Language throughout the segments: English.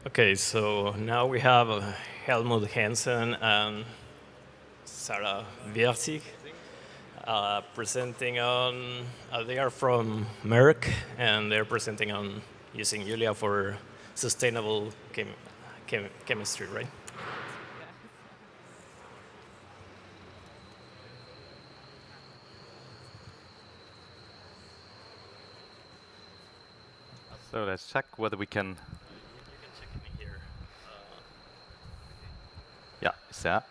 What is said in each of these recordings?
Okay, so now we have Helmut Hansen and Sara Wirsing presenting on, they are from Merck, and they're presenting on using Julia for sustainable chemistry, right? So let's check whether we can. You can check me here. Yeah, is that?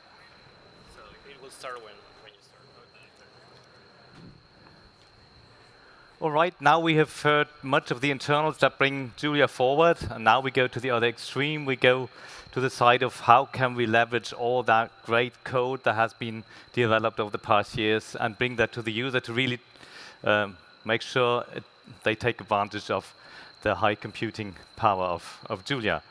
So it will start when you start. All right, now we have heard much of the internals that bring Julia forward, and now we go to the other extreme. We go to the side of how can we leverage all that great code that has been developed over the past years and bring that to the user to really make sure they take advantage of the high computing power of Julia.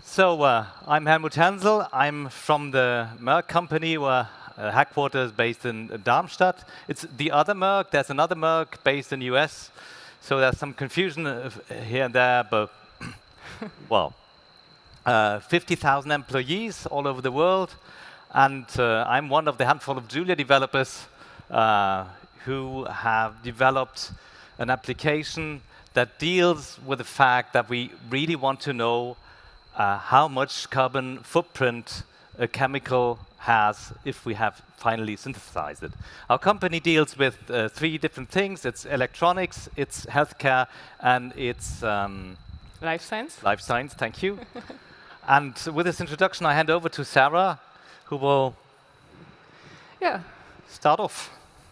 So I'm Helmut Hänsel. I'm from the Merck company, where headquarters based in Darmstadt. It's the other Merck. There's another Merck based in the US. So there's some confusion here and there, but well, 50,000 employees all over the world. And I'm one of the handful of Julia developers who have developed an application that deals with the fact that we really want to know how much carbon footprint a chemical has if we have finally synthesized it. Our company deals with three different things. It's electronics, it's healthcare, and it's Life science? life science. Thank you. And with this introduction, I hand over to Sara, who will Yeah, start off.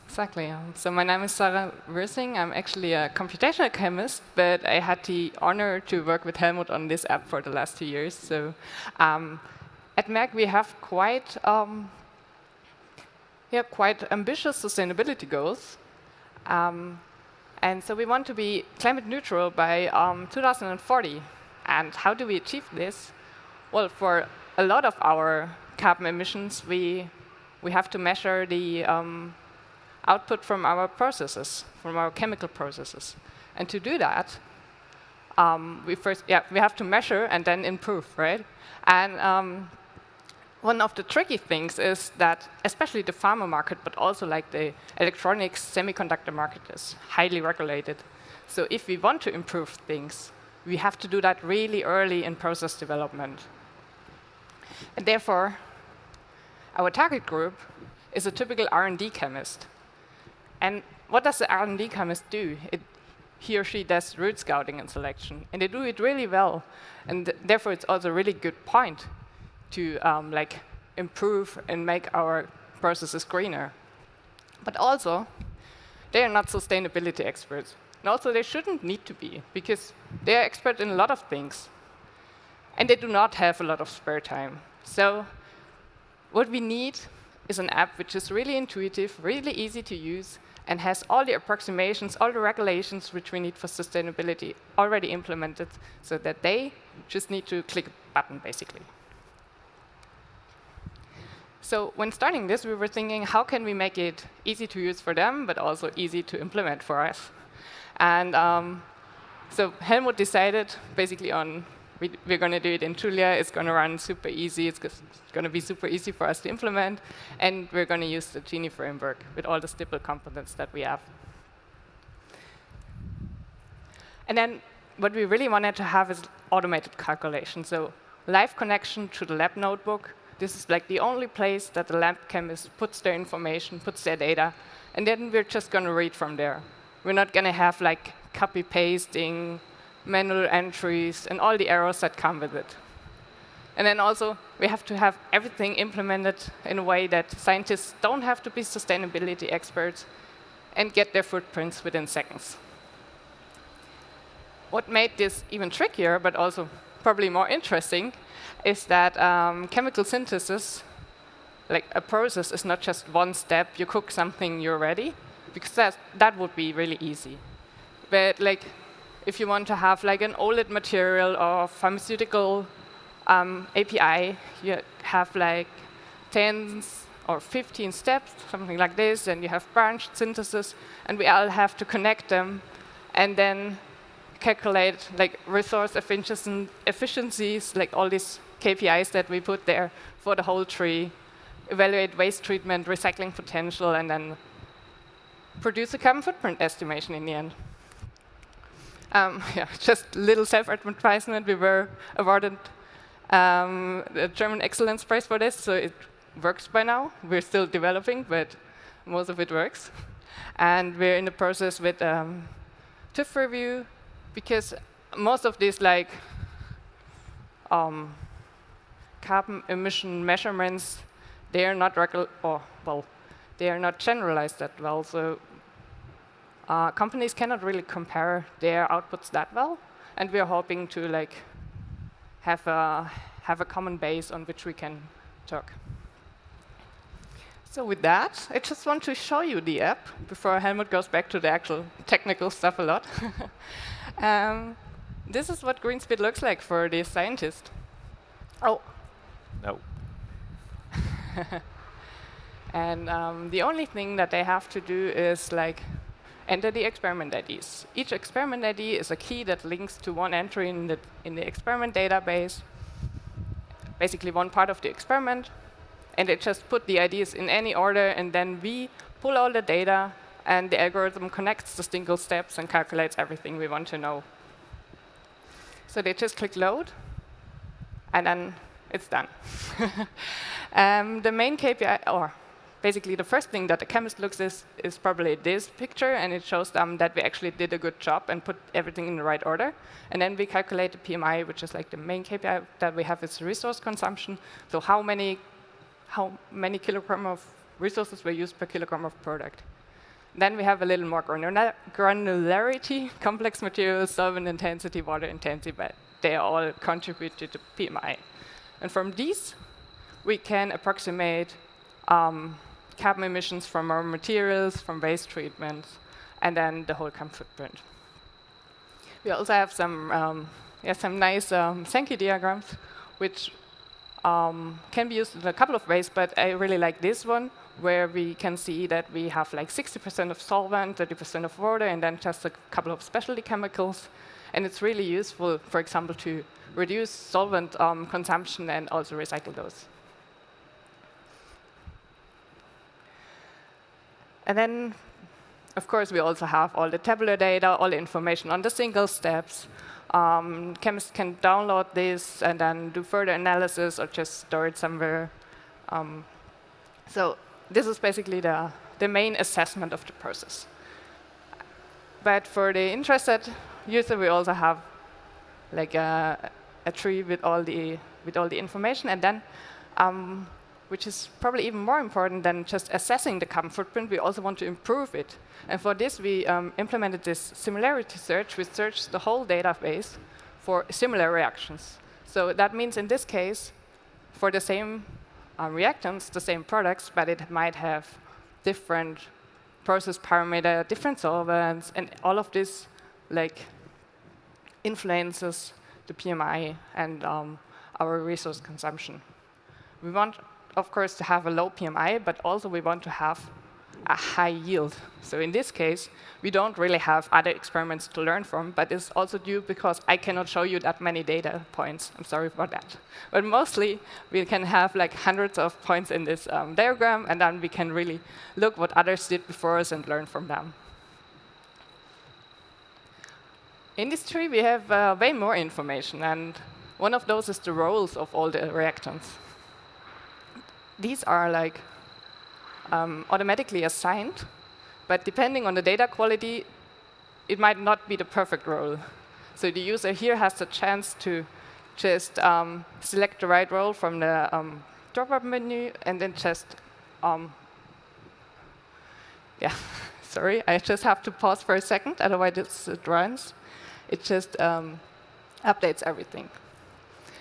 exactly. So my name is Sara Wirsing. I'm actually a computational chemist, but I had the honor to work with Helmut on this app for the last 2 years. So at Merck, we have quite ambitious sustainability goals. And so we want to be climate neutral by 2040. And how do we achieve this? Well, for a lot of our carbon emissions, we have to measure the output from our processes, from our chemical processes. And to do that, we have to measure and then improve, right? And one of the tricky things is that, especially the pharma market, but also like the electronics semiconductor market is highly regulated. So if we want to improve things, we have to do that really early in process development. And therefore, our target group is a typical R&D chemist. And what does the R&D chemist do? He or she does route scouting and selection, and they do it really well. And therefore, it's also a really good point to improve and make our processes greener. But also, they are not sustainability experts. And also, they shouldn't need to be, because they are experts in a lot of things. And they do not have a lot of spare time. So what we need is an app which is really intuitive, really easy to use, and has all the approximations, all the regulations which we need for sustainability already implemented, so that they just need to click a button, basically. So when starting this, we were thinking, how can we make it easy to use for them, but also easy to implement for us? And so Helmut decided basically on, we're going to do it in Julia. It's going to run super easy. It's going to be super easy for us to implement. And we're going to use the GenieFramework with all the stipple components that we have. And then what we really wanted to have is automated calculation. So live connection to the lab notebook. This is like the only place that the lab chemist puts their information, puts their data. And then we're just going to read from there. We're not going to have like copy-pasting, manual entries, and all the errors that come with it. And then also, we have to have everything implemented in a way that scientists don't have to be sustainability experts and get their footprints within seconds. What made this even trickier, but also probably more interesting, is that chemical synthesis, like a process, is not just one step. You cook something, you're ready, because that would be really easy. But like, if you want to have like an OLED material or pharmaceutical API, you have like 10 or 15 steps, something like this, and you have branched synthesis, and we all have to connect them, and then calculate like resource efficiencies, like all these KPIs that we put there for the whole tree, evaluate waste treatment, recycling potential, and then produce a carbon footprint estimation in the end. Yeah, just a little self-advertisement. We were awarded the German Excellence Prize for this, so it works by now. We're still developing, but most of it works. And we're in the process with TÜV review, because most of these like carbon emission measurements, they are not they are not generalized that well. So companies cannot really compare their outputs that well, and we are hoping to like have a common base on which we can talk. So with that, I just want to show you the app before Helmut goes back to the actual technical stuff a lot. This is what GreenSpeed looks like for the scientist. Oh. No. And the only thing that they have to do is like enter the experiment IDs. Each experiment ID is a key that links to one entry in the experiment database, basically one part of the experiment. And they just put the IDs in any order, and then we pull all the data, and the algorithm connects the single steps and calculates everything we want to know. So they just click load, and then it's done. The main KPI, or basically the first thing that the chemist looks at is probably this picture, and it shows them that we actually did a good job and put everything in the right order. And then we calculate the PMI, which is like the main KPI that we have is resource consumption. So how many kilogram of resources were used per kilogram of product. Then we have a little more granularity, complex materials, solvent intensity, water intensity, but they all contribute to the PMI. And from these, we can approximate carbon emissions from our materials, from waste treatment, and then the whole carbon footprint. We also have some nice Sankey diagrams, which can be used in a couple of ways, but I really like this one, where we can see that we have like 60% of solvent, 30% of water, and then just a couple of specialty chemicals. And it's really useful, for example, to reduce solvent consumption and also recycle those. And then, of course, we also have all the tabular data, all the information on the single steps. Chemists can download this and then do further analysis or just store it somewhere. So this is basically the main assessment of the process. But for the interested user, we also have like a tree with all the information, and then which is probably even more important than just assessing the carbon footprint, we also want to improve it. And for this, we implemented this similarity search, which searches the whole database for similar reactions. So that means in this case, for the same reactants, the same products, but it might have different process parameter, different solvents, and all of this like influences the PMI and our resource consumption. We want, of course, to have a low PMI, but also we want to have a high yield. So in this case, we don't really have other experiments to learn from, but it's also due because I cannot show you that many data points. I'm sorry for that. But mostly, we can have like hundreds of points in this diagram, and then we can really look what others did before us and learn from them. In this tree, we have way more information, and one of those is the roles of all the reactants. These are like automatically assigned, but depending on the data quality, it might not be the perfect role. So the user here has the chance to just select the right role from the drop-up menu, and then just, yeah, sorry, I just have to pause for a second, otherwise it runs. It just updates everything.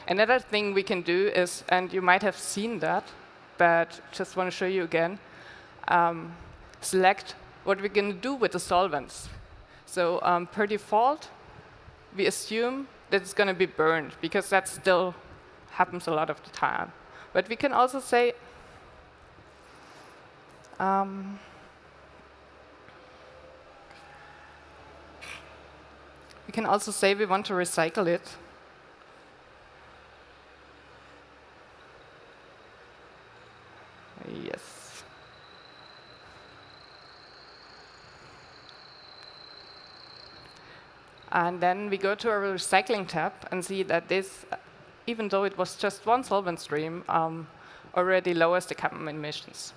Another thing we can do is, and you might have seen that, but just want to show you again, select what we're going to do with the solvents. So per default, we assume that it's going to be burned, because that still happens a lot of the time. But we can also say, we can also say we want to recycle it. Yes. And then we go to our recycling tab and see that this, even though it was just one solvent stream, already lowers the carbon emissions.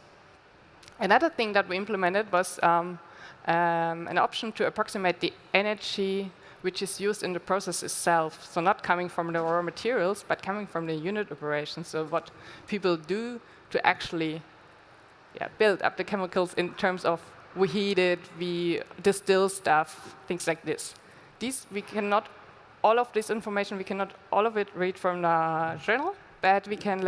Another thing that we implemented was an option to approximate the energy which is used in the process itself. So not coming from the raw materials, but coming from the unit operation. So what people do to actually build up the chemicals in terms of we heat it, we distill stuff, things like this. These we cannot, all of this information, we cannot all of it read from the journal, but we can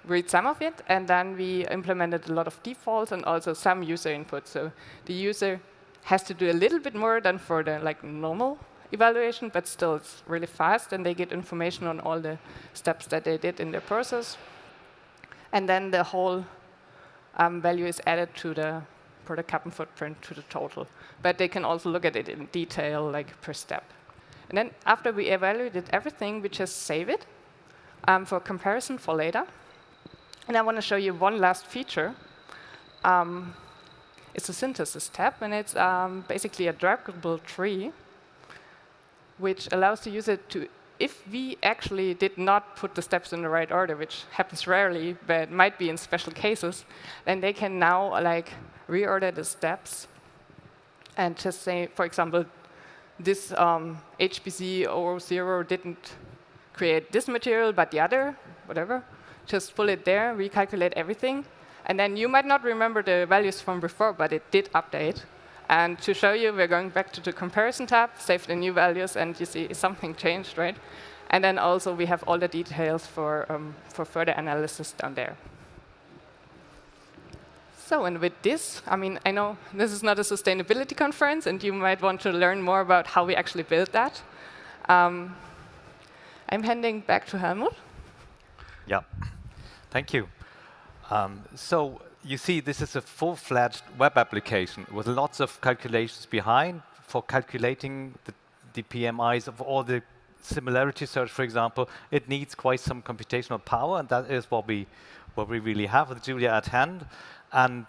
read some of it, and then we implemented a lot of defaults and also some user input. So the user has to do a little bit more than for the normal evaluation, but still it's really fast, and they get information on all the steps that they did in their process. And then the whole value is added to the product carbon footprint, to the total. But they can also look at it in detail, per step. And then after we evaluated everything, we just save it for comparison for later. And I want to show you one last feature. It's a synthesis tab, and it's basically a draggable tree, which allows the user to, if we actually did not put the steps in the right order, which happens rarely, but might be in special cases, then they can now reorder the steps and just say, for example, this HBC 00 didn't create this material, but the other, whatever. Just pull it there, recalculate everything. And then you might not remember the values from before, but it did update. And to show you, we're going back to the comparison tab, save the new values, and you see something changed, right? And then also we have all the details for further analysis down there. So, and with this, I know this is not a sustainability conference, and you might want to learn more about how we actually build that. I'm handing back to Helmut. Yeah. Thank you. So you see, this is a full-fledged web application with lots of calculations behind for calculating the PMIs of all the similarity search, for example. It needs quite some computational power, and that is what we really have with Julia at hand. And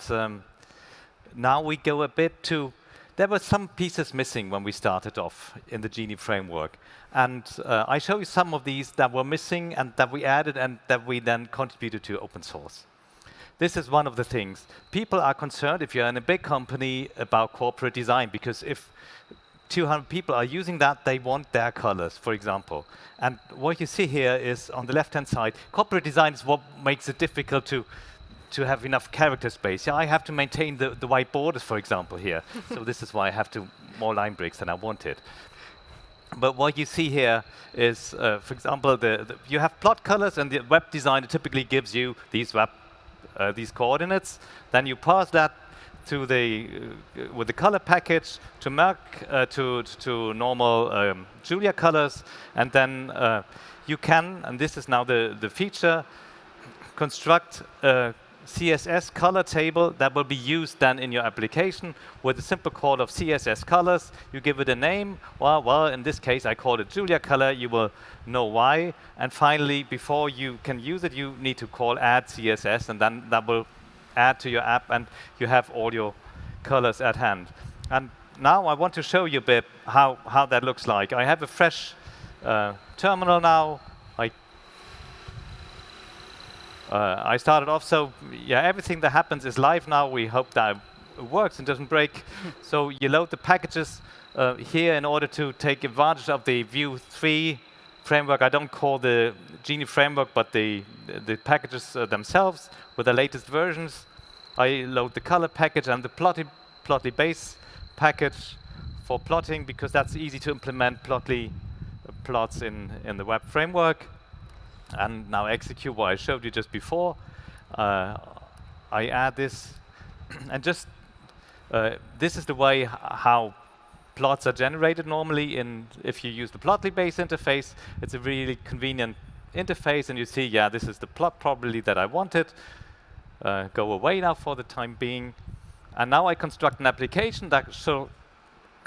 now we go a bit to, there were some pieces missing when we started off in the GenieFramework. And I show you some of these that were missing and that we added and that we then contributed to open source. This is one of the things. People are concerned, if you're in a big company, about corporate design, because if 200 people are using that, they want their colors, for example. And what you see here is, on the left-hand side, corporate design is what makes it difficult to have enough character space. Yeah, I have to maintain the white borders, for example, here. So this is why I have more line breaks than I wanted. But what you see here is, for example, you have plot colors, and the web designer typically gives you these coordinates. Then you pass that to with the color package to Merck, to normal Julia colors, and then you can, and this is now the feature, construct a CSS color table that will be used then in your application with a simple call of CSS colors. You give it a name. Well, in this case, I called it Julia color. You will know why. And finally, before you can use it, you need to call add CSS, and then that will add to your app, and you have all your colors at hand. And now I want to show you a bit how that looks like. I have a fresh terminal now. I started off, so yeah, everything that happens is live now. We hope that it works and doesn't break. So you load the packages here in order to take advantage of the Vue 3 framework. I don't call the GenieFramework, but the packages themselves with the latest versions. I load the color package and the Plotly base package for plotting, because that's easy to implement Plotly plots in the web framework. And now execute what I showed you just before. I add this, and just this is the way how plots are generated normally. If you use the Plotly base interface, it's a really convenient interface, and you see, yeah, this is the plot probably that I wanted. Go away now for the time being. And now I construct an application that shall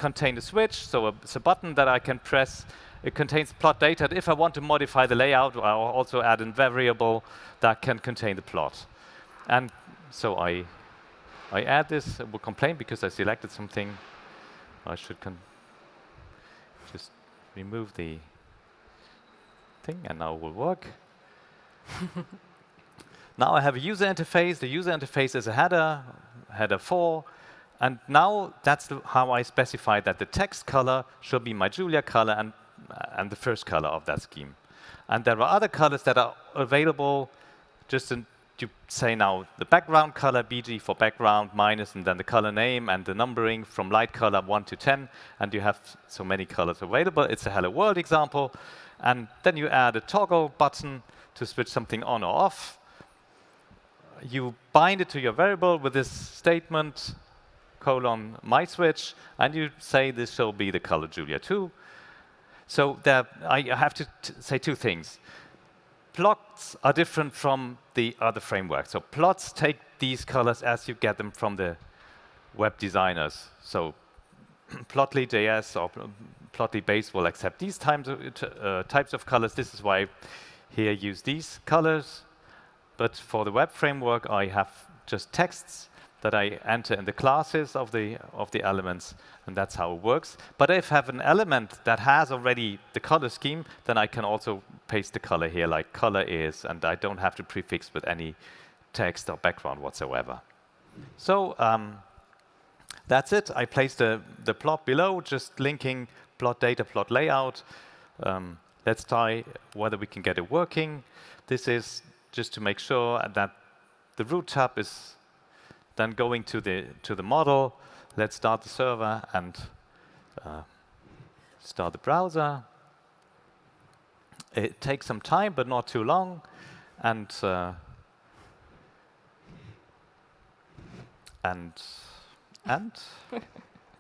contain a switch, so it's a button that I can press. It contains plot data. If I want to modify the layout, I'll also add a variable that can contain the plot. And so I add this. It will complain because I selected something. I should just remove the thing, and now it will work. Now I have a user interface. The user interface is a header 4. And now that's how I specify that the text color should be my Julia color and the first color of that scheme. And there are other colors that are available just to say now the background color, BG for background, minus, and then the color name and the numbering from light color 1 to 10. And you have so many colors available. It's a Hello World example. And then you add a toggle button to switch something on or off. You bind it to your variable with this statement, colon my switch, and you say this shall be the color Julia 2. So I have to say two things. Plots are different from the other frameworks. So plots take these colors as you get them from the web designers. So Plotly.js or Plotly base will accept these types of colors. This is why I here use these colors. But for the web framework, I have just texts that I enter in the classes of the elements, and that's how it works. But if I have an element that has already the color scheme, then I can also paste the color here, like color is, and I don't have to prefix with any text or background whatsoever. So that's it. I placed the plot below, just linking plot data, plot layout. Let's try whether we can get it working. This is just to make sure that the root tab is then going to the model. Let's start the server and start the browser. It takes some time, but not too long. And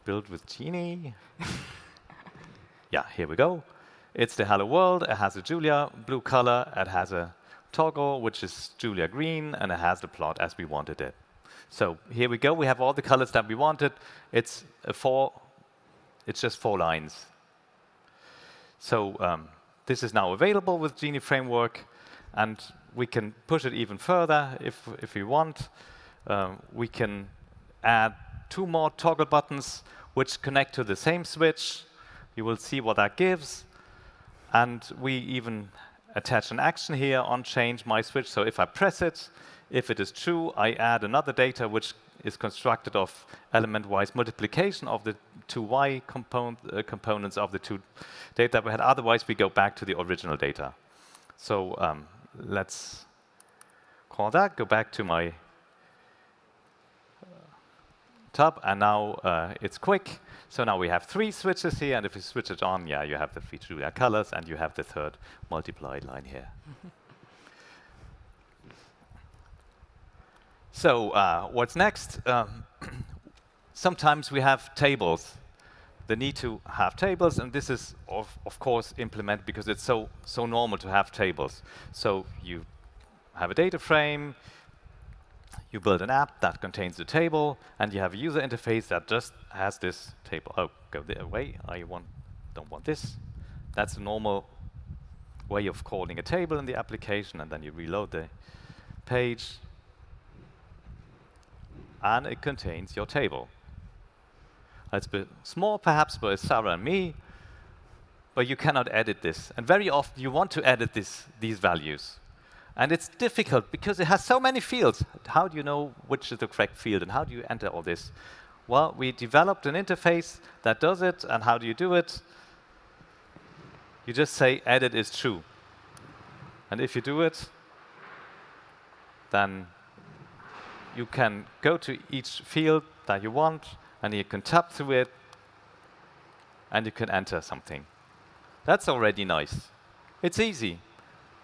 build with Genie. Yeah, here we go. It's the Hello World. It has a Julia blue color. It has a toggle, which is Julia green, and it has the plot as we wanted it. So here we go. We have all the colors that we wanted. It's just 4 lines. So this is now available with GenieFramework, and we can push it even further if we want. We can add 2 more toggle buttons which connect to the same switch. You will see what that gives. And we even attach an action here on change my switch. So if I press it, if it is true, I add another data which is constructed of element-wise multiplication of the 2 y components of the 2 data we had. Otherwise, we go back to the original data. So let's call that, go back to my tab, and now it's quick. So now we have 3 switches here, and if we switch it on, yeah, you have the 3 Julia colors, and you have the 3rd multiplied line here. So what's next? Sometimes we have tables. The need to have tables, and this is, of course, implemented because it's so normal to have tables. So you have a data frame, you build an app that contains the table, and you have a user interface that just has this table. Oh, go the way. Don't want this. That's a normal way of calling a table in the application, and then you reload the page, and it contains your table. It's a bit small, perhaps, but it's Sara and me, but you cannot edit this. And very often, you want to edit these values. And it's difficult because it has so many fields. How do you know which is the correct field, and how do you enter all this? Well, we developed an interface that does it, and how do you do it? You just say edit is true. And if you do it, then you can go to each field that you want, and you can tap through it, and you can enter something. That's already nice. It's easy.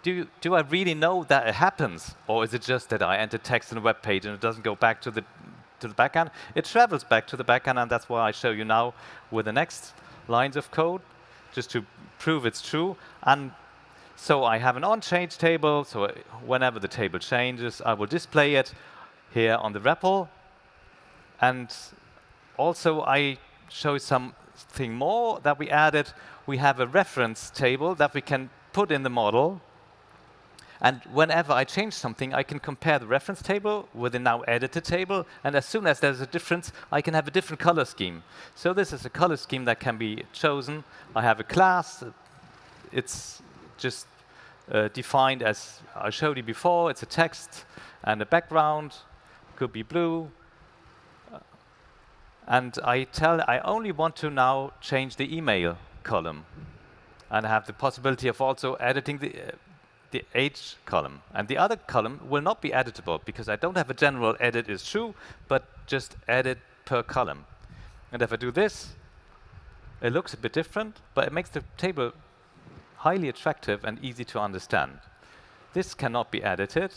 Do I really know that it happens? Or is it just that I enter text in a web page and it doesn't go back to the backend? It travels back to the backend, and that's why I show you now with the next lines of code, just to prove it's true. And so I have an onChange table, so whenever the table changes, I will display it here on the REPL. And also I show some thing more that we added, we have a reference table that we can put in the model. And whenever I change something, I can compare the reference table with the now edited table. And as soon as there's a difference, I can have a different color scheme. So this is a color scheme that can be chosen. I have a class. It's just defined as I showed you before. It's a text and a background. Could be blue. And I only want to now change the email column. And I have the possibility of also editing the age column. And the other column will not be editable because I don't have a general edit is true, but just edit per column. And if I do this, it looks a bit different, but it makes the table highly attractive and easy to understand. This cannot be edited,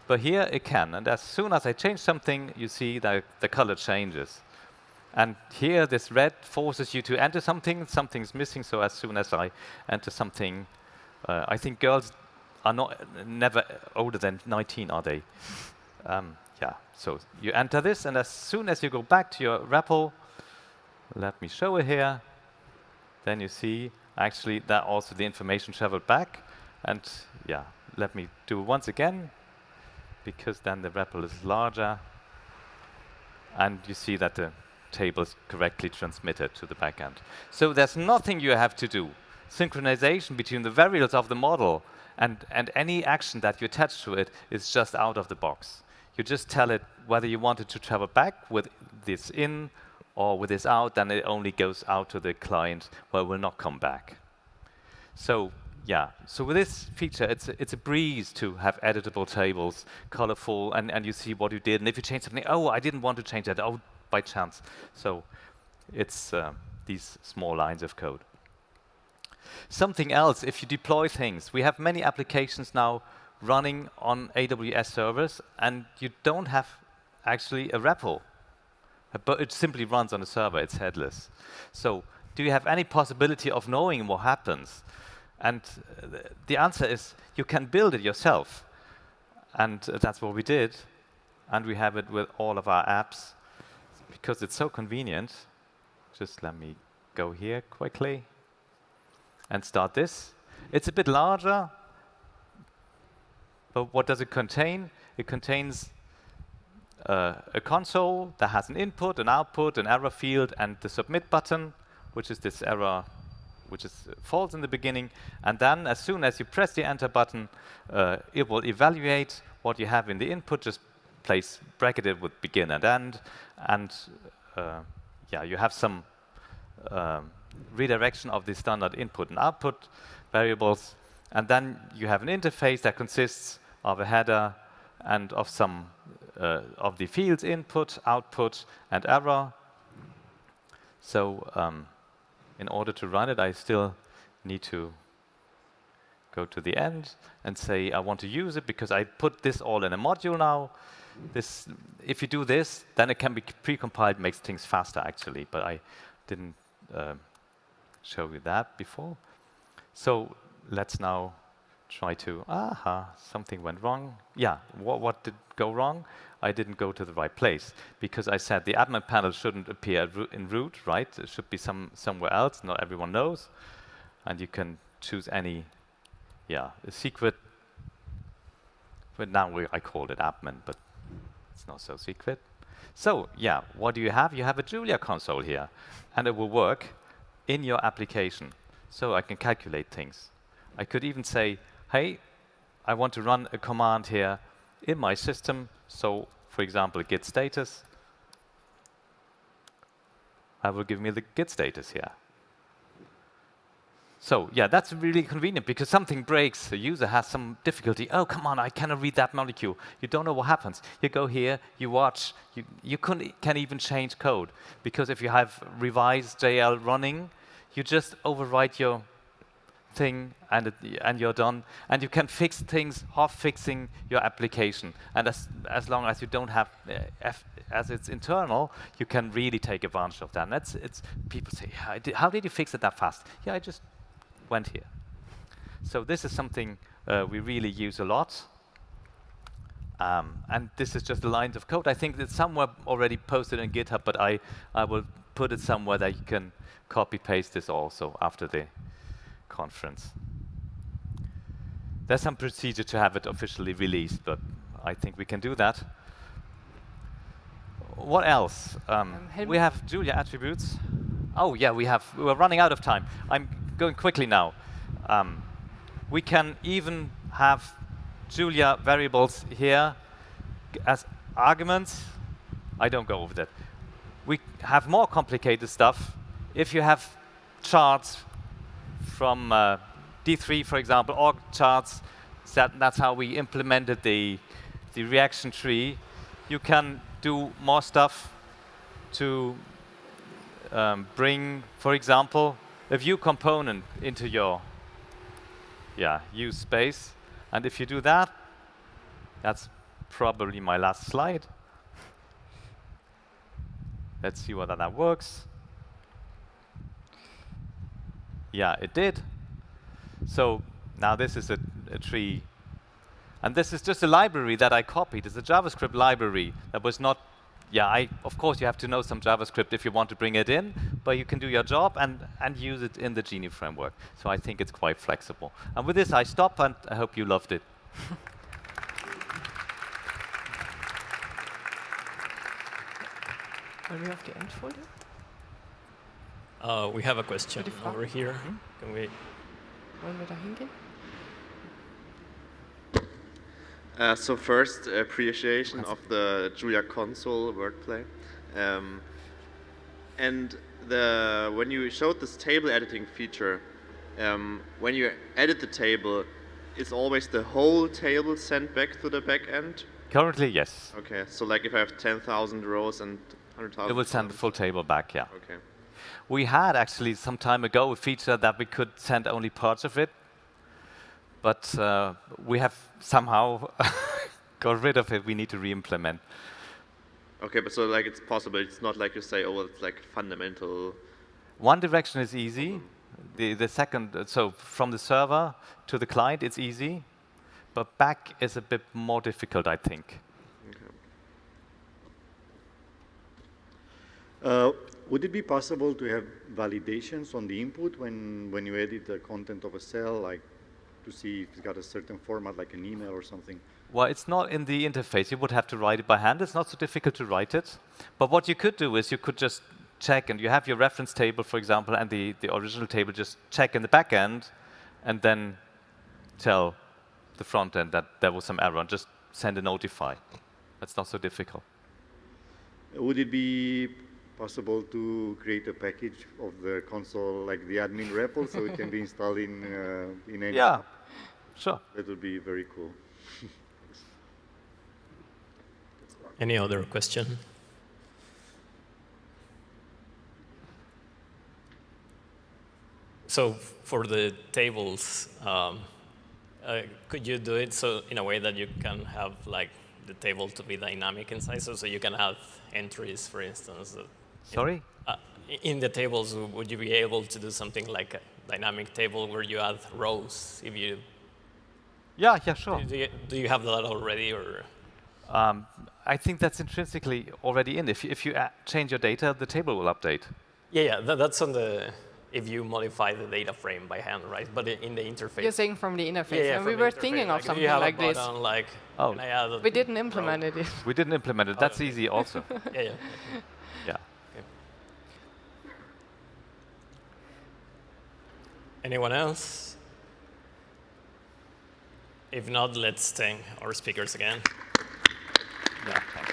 but here it can. And as soon as I change something, you see that the color changes. And here, this red forces you to enter something. Something's missing, so as soon as I enter something, I think girls are never older than 19, are they? Yeah, so you enter this, and as soon as you go back to your REPL, let me show it here, then you see actually that also the information traveled back. And yeah, let me do it once again, because then the REPL is larger, and you see that the table is correctly transmitted to the backend. So there's nothing you have to do. Synchronization between the variables of the model and any action that you attach to it is just out of the box. You just tell it whether you want it to travel back with this in or with this out, then it only goes out to the client where it will not come back. So yeah, so with this feature, it's a breeze to have editable tables, colorful, and you see what you did. And if you change something, oh, I didn't want to change that, oh, by chance. So it's these small lines of code. Something else, if you deploy things, we have many applications now running on AWS servers, and you don't have actually a REPL, but it simply runs on a server, it's headless. So do you have any possibility of knowing what happens? And the answer is you can build it yourself. And that's what we did. And we have it with all of our apps because it's so convenient. Just let me go here quickly and start this. It's a bit larger, but what does it contain? It contains a console that has an input, an output, an error field, and the submit button, which is this error which is false in the beginning. And then as soon as you press the enter button, it will evaluate what you have in the input, just bracket it with begin and end. And yeah, you have some redirection of the standard input and output variables. And then you have an interface that consists of a header and of some of the fields input, output, and error. So in order to run it, I still need to go to the end and say I want to use it because I put this all in a module now. If you do this, then it can be pre-compiled, makes things faster actually, but I didn't show you that before. So let's now try to, something went wrong. Yeah, what did go wrong? I didn't go to the right place because I said the admin panel shouldn't appear in root, right? It should be somewhere else. Not everyone knows. And you can choose any, a secret. But now I called it admin, but it's not so secret. So yeah, what do you have? You have a Julia console here, and it will work in your application. So I can calculate things. I could even say, hey, I want to run a command here in my system. So, for example, git status. I will give me the git status here. So, yeah, that's really convenient because something breaks. The user has some difficulty. Oh, come on, I cannot read that molecule. You don't know what happens. You go here, you watch. You can even change code because if you have revise JL running, you just overwrite your thing and you're done. And you can fix things, half fixing your application. And as long as you don't have as it's internal, you can really take advantage of that. And people say, how did you fix it that fast? Yeah, I just went here. So this is something we really use a lot. And this is just the lines of code. I think it's somewhere already posted in GitHub, but I will put it somewhere that you can copy-paste this also after the conference. There's some procedure to have it officially released, but I think we can do that. What else? We have Julia attributes. Oh yeah, we're running out of time. I'm going quickly now. We can even have Julia variables here as arguments. I don't go over that. We have more complicated stuff. If you have charts from D3, for example, org charts, that's how we implemented the reaction tree. You can do more stuff to bring, for example, a view component into your use space. And if you do that, that's probably my last slide. Let's see whether that works. Yeah, it did. So now this is a tree. And this is just a library that I copied. It's a JavaScript library that was not, of course you have to know some JavaScript if you want to bring it in, but you can do your job and use it in the GenieFramework. So I think it's quite flexible. And with this I stop, and I hope you loved it. Will we have the end folder? We have a question over here. Can we? Wollen wir da hingehen? So first, appreciation of the Julia console wordplay. And when you showed this table editing feature, when you edit the table, is always the whole table sent back to the back end? Currently, yes. Okay, so like if I have 10,000 rows and 100,000... It will send the full table back, yeah. Okay. We had actually some time ago a feature that we could send only parts of it, but we have somehow got rid of it. We need to re-implement. Okay, but so like it's possible. It's not like you say, oh, it's like fundamental. One direction is easy. The second, so from the server to the client, it's easy, but back is a bit more difficult, I think. Okay. Would it be possible to have validations on the input when you edit the content of a cell, like to see if it's got a certain format, like an email or something? Well, it's not in the interface. You would have to write it by hand. It's not so difficult to write it. But what you could do is you could just check, and you have your reference table, for example, and the original table, just check in the back end, and then tell the front end that there was some error, and just send a notify. That's not so difficult. Would it be possible to create a package of the console, like the admin REPL, so it can be installed in any? Yeah, sure. That would be very cool. Any other question? So for the tables, could you do it so in a way that you can have like the table to be dynamic in size, so you can have entries, for instance? Sorry? In the tables, would you be able to do something like a dynamic table where you add rows? If you Yeah, sure. do you have that already, or? I think that's intrinsically already in. If you change your data, the table will update. Yeah, that's on the. If you modify the data frame by hand, right? But in the interface. You're saying from the interface. Yeah, and we were thinking of something like this. Like, oh. We didn't implement it. We didn't implement it. That's easy also. Yeah. Yeah. Okay. Anyone else? If not, let's thank our speakers again. Yeah, thanks.